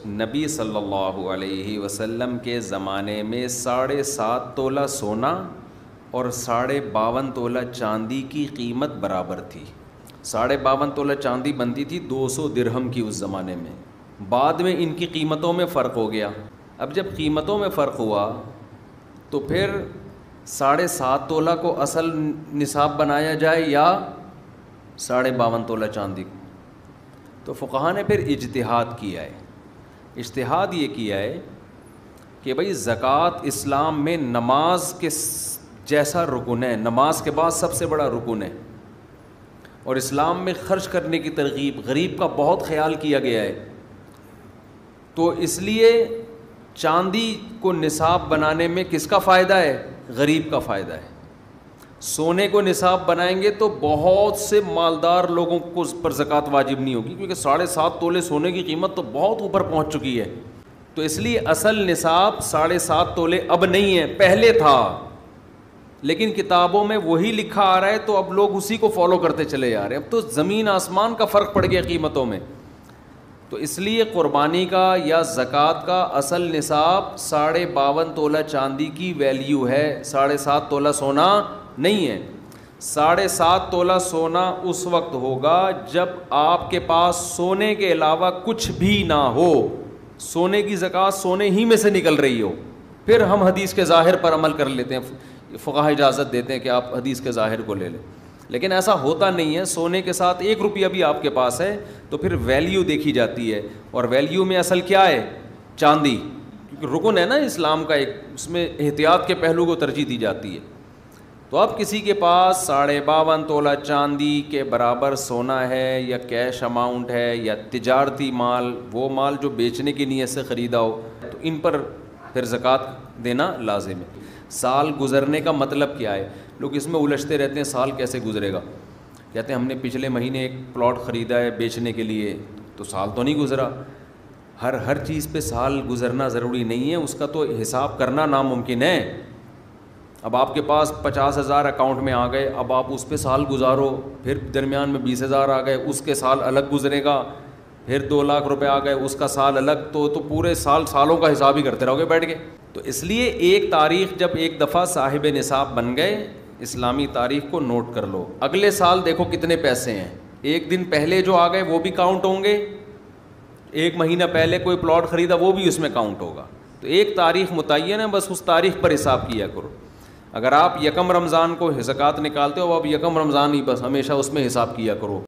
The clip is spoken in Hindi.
नबी सल्लल्लाहु अलैहि वसल्लम के ज़माने में 7.5 तोला सोना और 52.5 तोला चांदी की कीमत बराबर थी। 52.5 तोला चांदी बनती थी 200 दिरहम की उस ज़माने में। बाद में इनकी कीमतों में फ़र्क हो गया। अब जब कीमतों में फ़र्क हुआ तो फिर 7.5 तोला को असल निसाब बनाया जाए या 52.5 तोला चांदी को। तो फ़ुक़हा ने फिर इज्तिहाद किया है। इज्तिहाद ये किया है कि भाई ज़कात इस्लाम में नमाज के जैसा रुकन है, नमाज के बाद सबसे बड़ा रुकन है, और इस्लाम में ख़र्च करने की तरगीब, गरीब का बहुत ख्याल किया गया है। तो इसलिए चांदी को निसाब बनाने में किसका फ़ायदा है? गरीब का फ़ायदा है। सोने को निसाब बनाएंगे तो बहुत से मालदार लोगों को उस पर ज़कात वाजिब नहीं होगी, क्योंकि 7.5 तोले सोने की कीमत तो बहुत ऊपर पहुंच चुकी है। तो इसलिए असल निसाब 7.5 तोले अब नहीं है, पहले था, लेकिन किताबों में वही लिखा आ रहा है तो अब लोग उसी को फॉलो करते चले जा रहे हैं। अब तो ज़मीन आसमान का फ़र्क पड़ गया कीमतों में। तो इसलिए क़ुरबानी का या ज़कात का असल निसाब 52.5 तोला चांदी की वैल्यू है, 7.5 तोला सोना नहीं है। 7.5 तोला सोना उस वक्त होगा जब आपके पास सोने के अलावा कुछ भी ना हो, सोने की ज़कात सोने ही में से निकल रही हो, फिर हम हदीस के ज़ाहिर पर अमल कर लेते हैं। फ़ुक़हा इजाज़त देते हैं कि आप हदीस के ज़ाहिर को ले लें, लेकिन ऐसा होता नहीं है। सोने के साथ 1 रुपया भी आपके पास है तो फिर वैल्यू देखी जाती है, और वैल्यू में असल क्या है? चांदी, क्योंकि रुकन है ना इस्लाम का एक, उसमें एहतियात के पहलू को तरजीह दी जाती है। तो अब किसी के पास 52.5 तोला चांदी के बराबर सोना है, या कैश अमाउंट है, या तिजारती माल, वो माल जो बेचने की नीयत से ख़रीदा हो, तो इन पर फिर ज़कात देना लाजिम है। साल गुज़रने का मतलब क्या है? लोग इसमें उलझते रहते हैं, साल कैसे गुज़रेगा। कहते हैं हमने पिछले महीने एक प्लॉट ख़रीदा है बेचने के लिए, तो साल तो नहीं गुज़रा। हर चीज़ पे साल गुज़रना ज़रूरी नहीं है, उसका तो हिसाब करना नामुमकिन है। अब आपके पास 50,000 अकाउंट में आ गए, अब आप उस पे साल गुजारो, फिर दरमियान में 20,000 आ गए, उसके साल अलग गुजरेगा, फिर 2 लाख रुपए आ गए, उसका साल अलग, तो पूरे सालों का हिसाब ही करते रहोगे बैठ के। तो इसलिए एक तारीख़ जब एक दफ़ा साहिब निसाब बन गए, इस्लामी तारीख़ को नोट कर लो। अगले साल देखो कितने पैसे हैं, एक दिन पहले जो आ गए वो भी काउंट होंगे, 1 महीना पहले कोई प्लॉट ख़रीदा वो भी उसमें काउंट होगा। तो एक तारीख़ मुतय्यन है, बस उस तारीख़ पर हिसाब किया करो। अगर आप यकम रमज़ान को ज़कात निकालते हो, अब यकम रमज़ान ही बस हमेशा उसमें हिसाब किया करो।